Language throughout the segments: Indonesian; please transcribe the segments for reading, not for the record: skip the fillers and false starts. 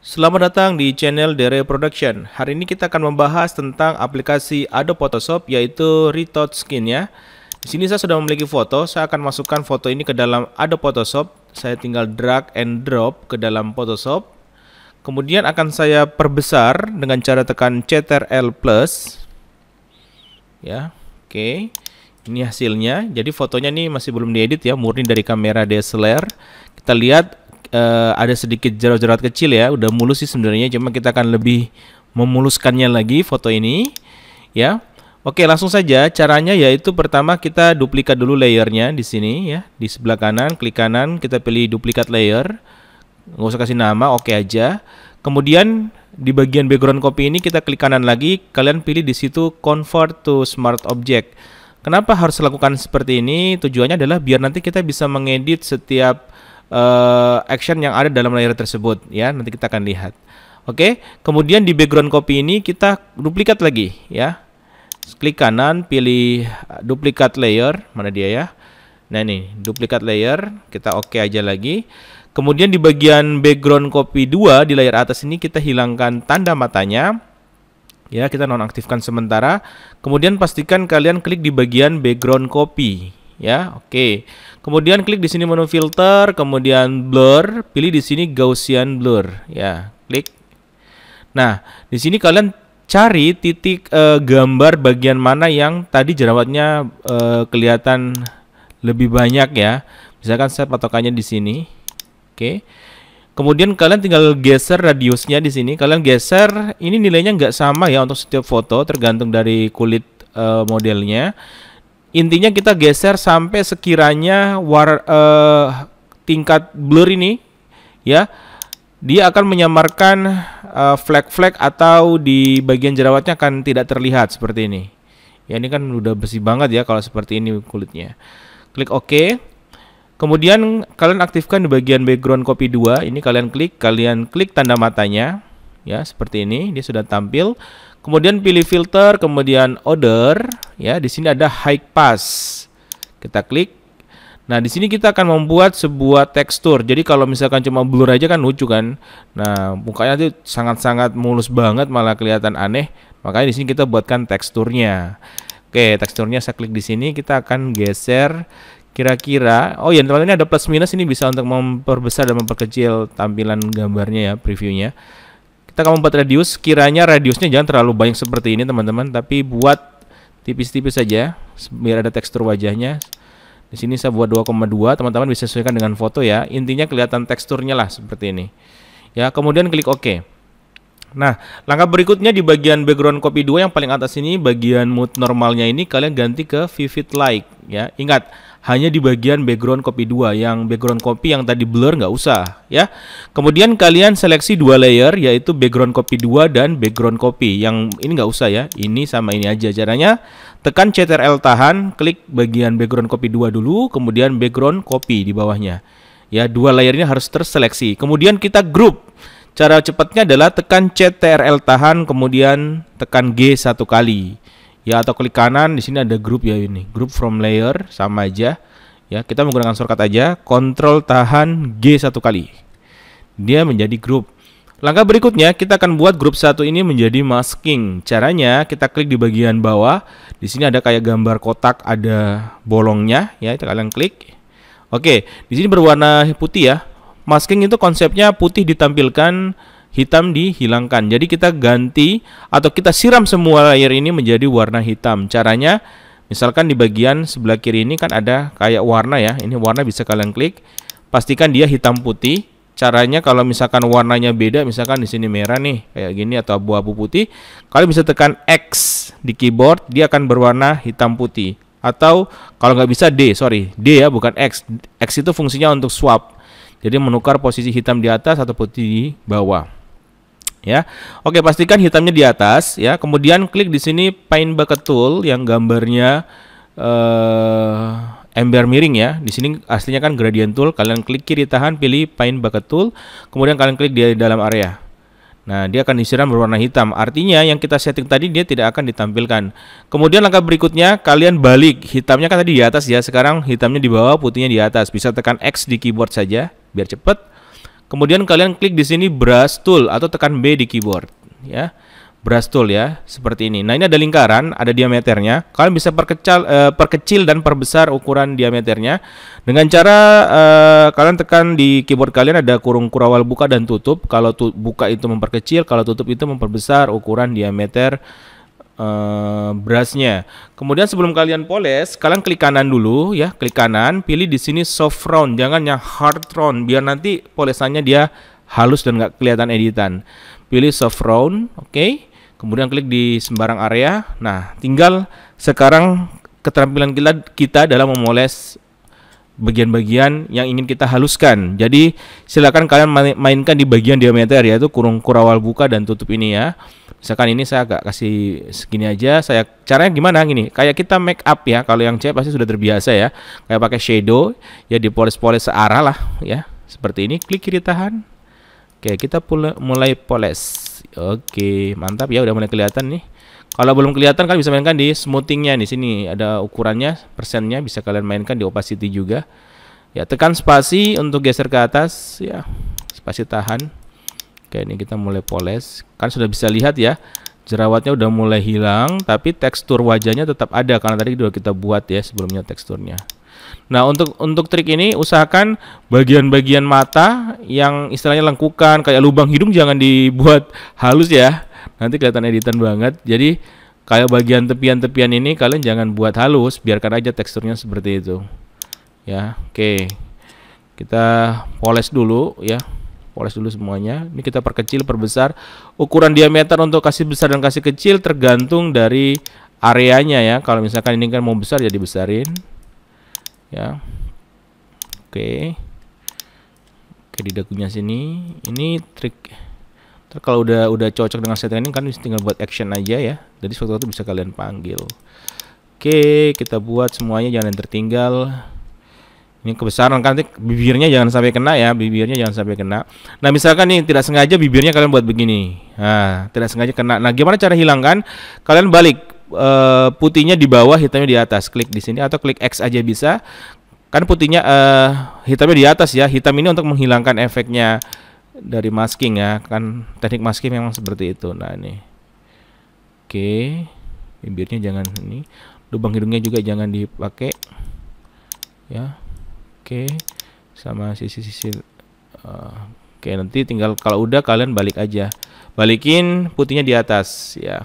Selamat datang di channel Dere Production. Hari ini kita akan membahas tentang aplikasi Adobe Photoshop, yaitu Retouch Skin ya. Di sini saya sudah memiliki foto. Saya akan masukkan foto ini ke dalam Adobe Photoshop. Saya tinggal drag and drop ke dalam Photoshop. Kemudian akan saya perbesar dengan cara tekan Ctrl+. Ya, oke. Ini hasilnya. Jadi fotonya ini masih belum diedit ya, murni dari kamera DSLR. Kita lihat ada sedikit jerawat-jerawat kecil ya, udah mulus sih sebenarnya, cuma kita akan lebih memuluskannya lagi foto ini ya. Oke, langsung saja caranya, yaitu pertama kita duplikat dulu layernya di sini ya, di sebelah kanan, klik kanan, kita pilih duplikat layer, nggak usah kasih nama, oke aja. Kemudian di bagian background copy ini kita klik kanan lagi, kalian pilih di situ convert to smart object. Kenapa harus lakukan seperti ini? Tujuannya adalah biar nanti kita bisa mengedit setiap action yang ada dalam layer tersebut ya, nanti kita akan lihat. Oke, kemudian di background copy ini kita duplikat lagi ya, klik kanan, pilih duplikat layer, mana dia ya. Nah ini duplikat layer, kita oke aja lagi. Kemudian di bagian background copy 2 di layar atas ini kita hilangkan tanda matanya ya, kita nonaktifkan sementara. Kemudian pastikan kalian klik di bagian background copy ya. Oke. Kemudian klik di sini menu filter, kemudian blur, pilih di sini Gaussian blur ya, klik. Nah, di sini kalian cari titik gambar bagian mana yang tadi jerawatnya kelihatan lebih banyak ya. Misalkan saya patokannya di sini. Oke. Kemudian kalian tinggal geser radiusnya di sini. Kalian geser, ini nilainya nggak sama ya untuk setiap foto, tergantung dari kulit modelnya. Intinya kita geser sampai sekiranya tingkat blur ini ya, dia akan menyamarkan flek-flek atau di bagian jerawatnya akan tidak terlihat seperti ini. Ya, ini kan udah bersih banget ya kalau seperti ini kulitnya. Klik OK. Kemudian kalian aktifkan di bagian background copy 2. Ini kalian klik tanda matanya ya, seperti ini, dia sudah tampil. Kemudian pilih filter, kemudian order ya, di sini ada high pass. Kita klik. Nah, di sini kita akan membuat sebuah tekstur. Jadi kalau misalkan cuma blur aja kan lucu kan. Nah, mukanya tuh sangat-sangat mulus banget, malah kelihatan aneh. Makanya di sini kita buatkan teksturnya. Oke, teksturnya saya klik di sini, kita akan geser kira-kira. Oh ya, ini ada plus minus, ini bisa untuk memperbesar dan memperkecil tampilan gambarnya ya, previewnya. Kita akan membuat radius, kiranya radiusnya jangan terlalu banyak seperti ini teman-teman, tapi buat tipis-tipis saja biar ada tekstur wajahnya. Di sini saya buat 2,2, teman-teman bisa sesuaikan dengan foto ya. Intinya kelihatan teksturnya lah seperti ini. Ya, kemudian klik OK. Nah, langkah berikutnya di bagian background copy 2 yang paling atas ini, bagian mood normalnya ini kalian ganti ke vivid light ya. Ingat, hanya di bagian background copy 2, yang background copy yang tadi blur nggak usah ya. Kemudian kalian seleksi 2 layer, yaitu background copy 2 dan background copy. Yang ini nggak usah ya, ini sama ini aja. Caranya tekan Ctrl tahan, klik bagian background copy 2 dulu, kemudian background copy di bawahnya ya. 2 layer ini harus terseleksi. Kemudian kita group. Cara cepatnya adalah tekan Ctrl tahan, kemudian tekan G 1 kali. Ya, atau klik kanan, di sini ada group ya, ini group from layer, sama aja ya. Kita menggunakan shortcut aja, Ctrl tahan G 1 kali, dia menjadi group. Langkah berikutnya kita akan buat group 1 ini menjadi masking. Caranya kita klik di bagian bawah, di sini ada kayak gambar kotak, ada bolongnya ya, itu kalian klik. Oke, di sini berwarna putih ya. Masking itu konsepnya putih ditampilkan, hitam dihilangkan. Jadi kita ganti atau kita siram semua layer ini menjadi warna hitam. Caranya, misalkan di bagian sebelah kiri ini kan ada kayak warna ya. Ini warna bisa kalian klik. Pastikan dia hitam putih. Caranya kalau misalkan warnanya beda, misalkan di sini merah nih kayak gini atau abu-abu putih, kalian bisa tekan X di keyboard, dia akan berwarna hitam putih. Atau kalau nggak bisa D ya, bukan X. X itu fungsinya untuk swap. Jadi menukar posisi hitam di atas atau putih di bawah. Ya. Oke, pastikan hitamnya di atas ya. Kemudian klik di sini Paint Bucket Tool yang gambarnya ember miring ya. Di sini aslinya kan gradient tool. Kalian klik kiri tahan, pilih Paint Bucket Tool, kemudian kalian klik di dalam area. Nah, dia akan disiram berwarna hitam. Artinya yang kita setting tadi dia tidak akan ditampilkan. Kemudian langkah berikutnya kalian balik. Hitamnya kan tadi di atas ya. Sekarang hitamnya di bawah, putihnya di atas. Bisa tekan X di keyboard saja biar cepat. Kemudian kalian klik di sini brush tool atau tekan B di keyboard, ya. Brush tool ya, seperti ini. Nah, ini ada lingkaran, ada diameternya. Kalian bisa perkecil dan perbesar ukuran diameternya dengan cara kalian tekan di keyboard kalian ada kurung kurawal buka dan tutup. Kalau buka itu memperkecil, kalau tutup itu memperbesar ukuran diameter brushnya. Kemudian sebelum kalian poles, kalian klik kanan dulu ya, klik kanan, pilih di sini soft round, jangan yang hard round, biar nanti polesannya dia halus dan nggak kelihatan editan. Pilih soft round, oke. Kemudian klik di sembarang area. Nah, tinggal sekarang keterampilan kita dalam memoles bagian-bagian yang ingin kita haluskan. Jadi silakan kalian mainkan di bagian diameter, yaitu kurung kurawal buka dan tutup ini ya. Misalkan ini saya agak kasih segini aja. Caranya gimana gini? Kayak kita make up ya. Kalau yang cewek pasti sudah terbiasa ya. Kayak pakai shadow ya, dipoles-poles searah lah ya. Seperti ini, klik kiri tahan. Oke, kita mulai poles. Oke, mantap ya, udah mulai kelihatan nih. Kalau belum kelihatan kalian bisa mainkan di smoothingnya, di sini ada ukurannya, persennya, bisa kalian mainkan di opacity juga. Ya, tekan spasi untuk geser ke atas ya. Spasi tahan. Oke, ini kita mulai poles. Kan sudah bisa lihat ya, jerawatnya udah mulai hilang, tapi tekstur wajahnya tetap ada karena tadi udah kita buat ya sebelumnya teksturnya. Nah, untuk trik ini usahakan bagian-bagian mata yang istilahnya lengkukan kayak lubang hidung jangan dibuat halus ya. Nanti kelihatan editan banget. Jadi kayak bagian tepian-tepian ini kalian jangan buat halus, biarkan aja teksturnya seperti itu. Ya, oke. Kita poles dulu ya. Poles dulu semuanya. Ini kita perkecil, perbesar. Ukuran diameter untuk kasih besar dan kasih kecil tergantung dari areanya ya. Kalau misalkan ini kan mau besar jadi besarin. Ya, oke, di dagunya sini. Ini trik. Kalau udah cocok dengan settingan ini kan tinggal buat action aja ya. Jadi suatu waktu bisa kalian panggil. Oke, kita buat semuanya, jangan tertinggal. Ini kebesaran kan, nanti bibirnya jangan sampai kena ya, bibirnya jangan sampai kena. Nah, misalkan nih tidak sengaja bibirnya kalian buat begini. Nah, tidak sengaja kena. Nah, gimana cara hilangkan? Kalian balik. Putihnya di bawah, hitamnya di atas. Klik di sini atau klik X aja bisa. Kan putihnya hitamnya di atas ya. Hitam ini untuk menghilangkan efeknya dari masking ya. Kan teknik masking memang seperti itu. Nah, ini. Oke. Bibirnya jangan ini. Lubang hidungnya juga jangan dipakai. Ya. Oke. Sama sisi-sisi. Oke, nanti tinggal kalau udah kalian balik aja. Balikin putihnya di atas ya.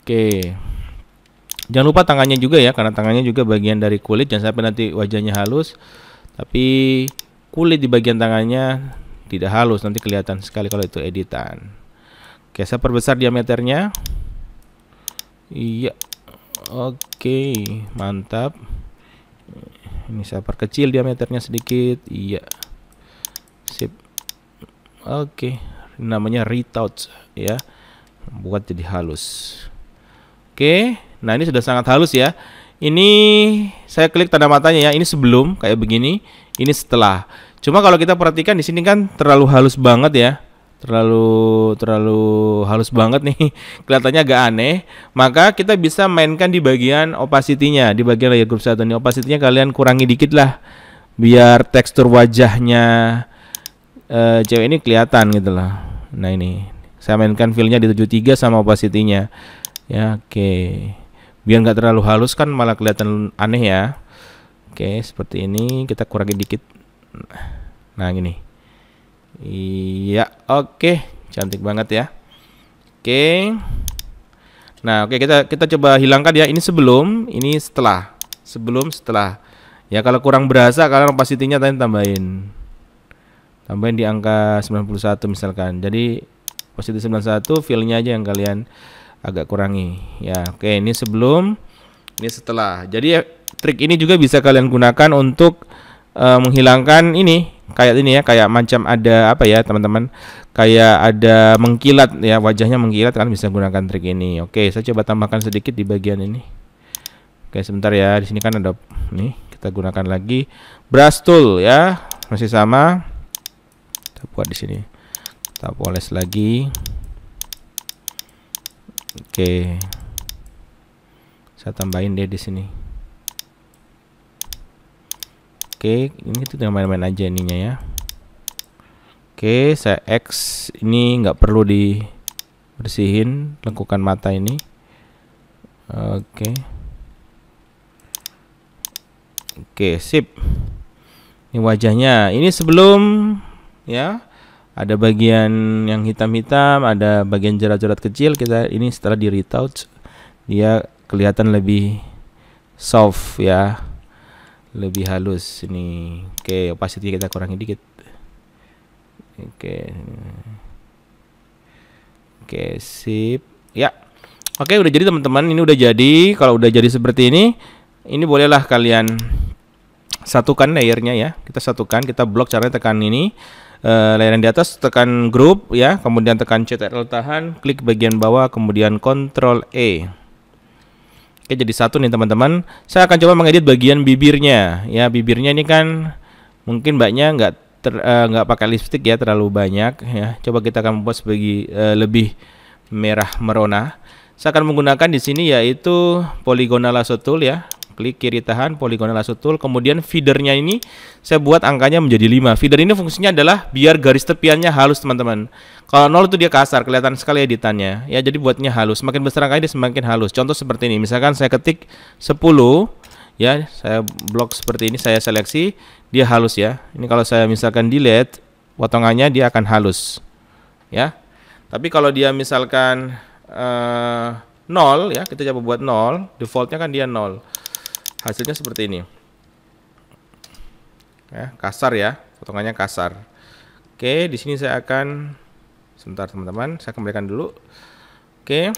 Oke, jangan lupa tangannya juga ya, karena tangannya juga bagian dari kulit. Jangan sampai nanti wajahnya halus, tapi kulit di bagian tangannya tidak halus, nanti kelihatan sekali kalau itu editan. Oke, saya perbesar diameternya. Iya, oke, mantap. Ini saya perkecil diameternya sedikit. Iya, sip. Oke, namanya retouch ya, buat jadi halus. Oke, nah ini sudah sangat halus ya. Ini saya klik tanda matanya ya. Ini sebelum kayak begini, ini setelah. Cuma kalau kita perhatikan di sini kan terlalu halus banget ya. Terlalu halus banget nih. Kelihatannya agak aneh. Maka kita bisa mainkan di bagian opacity-nya, di bagian layer group 1 ini. Opacity-nya kalian kurangi dikit lah, biar tekstur wajahnya cewek ini kelihatan gitu lah. Nah, ini saya mainkan fill-nya di 73 sama opacity-nya. Ya, oke. Biar nggak terlalu halus kan malah kelihatan aneh ya. Oke, seperti ini kita kurangi dikit. Nah, gini. Iya, oke. Cantik banget ya. Oke. Nah, oke, kita coba hilangkan ya. Ini sebelum, ini setelah. Sebelum, setelah. Ya, kalau kurang berasa kalian opacity-nya tadi tambahin. Tambahin di angka 91 misalkan. Jadi opacity 91, fill-nya aja yang kalian agak kurangi ya. Oke, ini sebelum, ini setelah. Jadi trik ini juga bisa kalian gunakan untuk menghilangkan ini kayak ini ya, kayak macam ada apa ya teman-teman, kayak ada mengkilat ya, wajahnya mengkilat kan, bisa gunakan trik ini. Oke, saya coba tambahkan sedikit di bagian ini. Oke, sebentar ya, di sini kan ada nih, kita gunakan lagi brush tool ya, masih sama. Kita buat di sini, kita poles lagi. Oke, saya tambahin deh di sini. Oke, ini kita tinggal main-main aja ininya ya. Oke, saya X ini nggak perlu dibersihin lengkukan mata ini. Oke. Oke, sip. Ini wajahnya. Ini sebelum ya. Ada bagian yang hitam-hitam, ada bagian jerat-jerat kecil. Kita ini setelah di retouch, dia kelihatan lebih soft ya, lebih halus ini. Oke, opacity kita kurangi dikit. Oke, sip. Ya. Oke, udah jadi teman-teman. Ini udah jadi. Kalau udah jadi seperti ini bolehlah kalian satukan layernya ya. Kita satukan, kita blok caranya tekan ini. Layer yang di atas tekan group ya, kemudian tekan Ctrl tahan, klik bagian bawah, kemudian Ctrl E. Oke, jadi satu nih teman-teman. Saya akan coba mengedit bagian bibirnya ya. Bibirnya ini kan mungkin mbaknya nggak pakai lipstick ya, terlalu banyak ya. Coba kita akan membuat lebih merah merona. Saya akan menggunakan di sini yaitu polygonal lasso tool ya. Klik kiri tahan, polygonal lasso tool. Kemudian feedernya ini saya buat angkanya menjadi 5. Feeder ini fungsinya adalah biar garis tepiannya halus teman-teman. Kalau 0 itu dia kasar, kelihatan sekali editannya. Ya, jadi buatnya halus. Semakin besar angkanya dia semakin halus. Contoh seperti ini. Misalkan saya ketik 10 ya, saya blok seperti ini, saya seleksi, dia halus ya. Ini kalau saya misalkan delete, potongannya dia akan halus. Ya. Tapi kalau dia misalkan 0 ya, kita coba buat 0, defaultnya kan dia 0. Hasilnya seperti ini ya, kasar ya, potongannya kasar. Oke, di sini saya akan sebentar teman-teman, saya kembalikan dulu. Oke,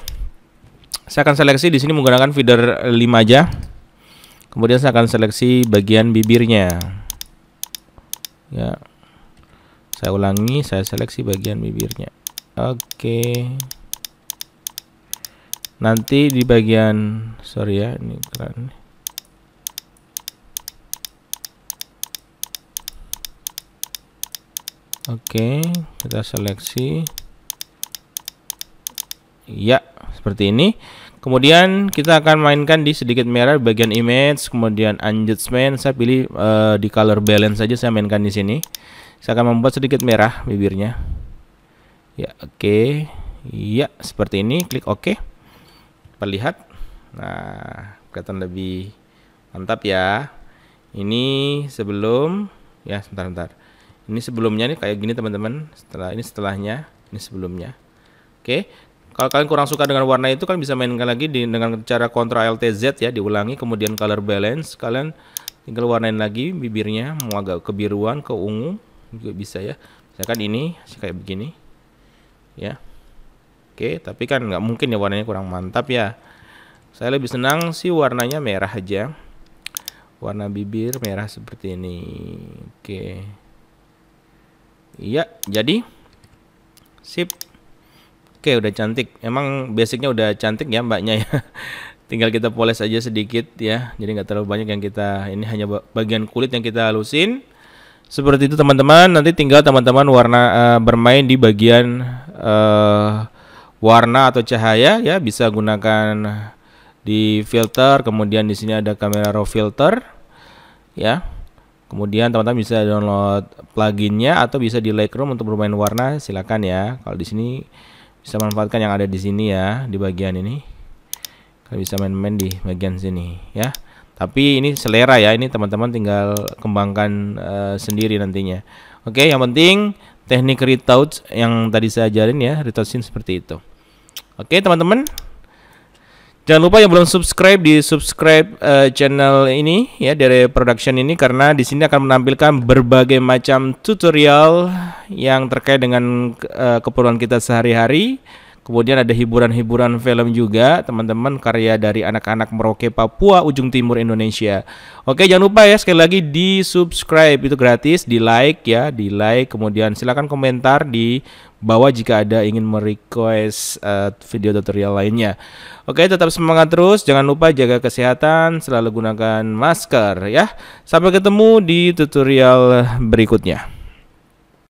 saya akan seleksi di sini menggunakan feeder 5 aja. Kemudian saya akan seleksi bagian bibirnya ya, saya ulangi, saya seleksi bagian bibirnya. Oke, nanti di bagian, sorry ya, ini keren. Oke, kita seleksi. Ya, seperti ini. Kemudian kita akan mainkan di sedikit merah bagian image, kemudian adjustment. Saya pilih di color balance saja, saya mainkan di sini. Saya akan membuat sedikit merah bibirnya. Ya, oke. Ya, seperti ini. Klik OK. Perlihat. Nah, kelihatan lebih mantap ya. Ini sebelum, ya sebentar. Ini sebelumnya nih kayak gini teman-teman. Setelah ini setelahnya, ini sebelumnya. Oke. Kalau kalian kurang suka dengan warna itu, kalian bisa mainkan lagi dengan cara Ctrl Alt Z ya, diulangi, kemudian color balance. Kalian tinggal warnain lagi bibirnya, mau agak kebiruan, ke ungu juga bisa ya. Misalkan ini kayak begini. Ya. Oke, tapi kan nggak mungkin ya warnanya kurang mantap ya. Saya lebih senang sih warnanya merah aja. Warna bibir merah seperti ini. Oke. Iya, jadi sip. Oke, udah cantik. Emang basicnya udah cantik ya mbaknya ya. Tinggal kita poles aja sedikit ya. Jadi nggak terlalu banyak yang kita, ini hanya bagian kulit yang kita halusin. Seperti itu teman-teman. Nanti tinggal teman-teman bermain di bagian warna atau cahaya ya. Bisa gunakan di filter. Kemudian di sini ada kamera raw filter ya. Kemudian teman-teman bisa download pluginnya atau bisa di Lightroom untuk bermain warna, silakan ya. Kalau di sini bisa manfaatkan yang ada di sini ya, di bagian ini. Kalian bisa main-main di bagian sini ya. Tapi ini selera ya, ini teman-teman tinggal kembangkan sendiri nantinya. Oke, yang penting teknik retouch yang tadi saya ajarin ya, retouching seperti itu. Oke teman-teman. Jangan lupa yang belum subscribe di subscribe channel ini ya, dari production ini, karena di sini akan menampilkan berbagai macam tutorial yang terkait dengan keperluan kita sehari-hari. Kemudian ada hiburan-hiburan film juga, teman-teman, karya dari anak-anak Merauke, Papua, ujung timur Indonesia. Oke, jangan lupa ya, sekali lagi di subscribe, itu gratis, di like ya, di like. Kemudian silakan komentar di bawah jika ada ingin merequest video tutorial lainnya. Oke, tetap semangat terus, jangan lupa jaga kesehatan, selalu gunakan masker ya. Sampai ketemu di tutorial berikutnya.